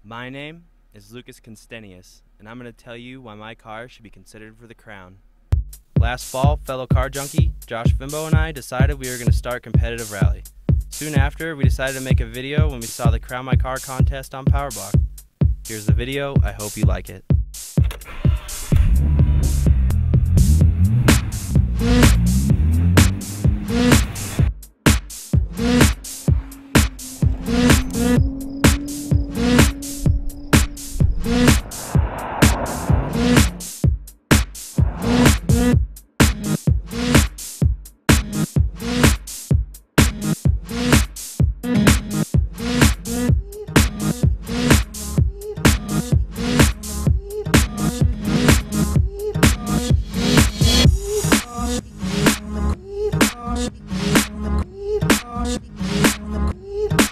My name is Constenius, and I'm going to tell you why my car should be considered for the crown. Last fall, fellow car junkie Josh Finbow and I decided we were going to start competitive rally. Soon after, we decided to make a video when we saw the Crown My Car contest on Powerblock. Here's the video, I hope you like it.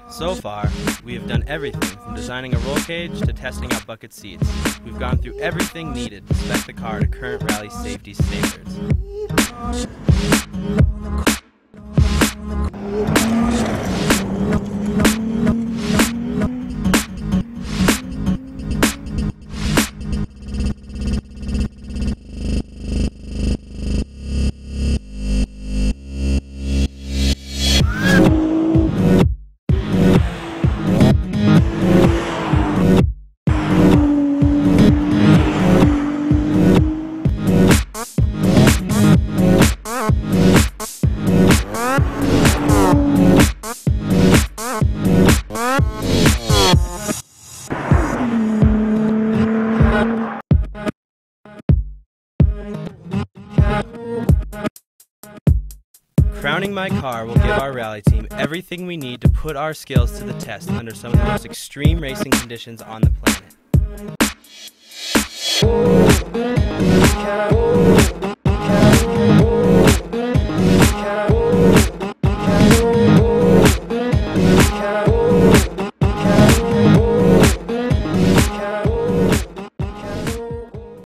So far, we have done everything from designing a roll cage to testing out bucket seats. We've gone through everything needed to spec the car to current rally safety standards. Crowning My Car will give our rally team everything we need to put our skills to the test under some of the most extreme racing conditions on the planet.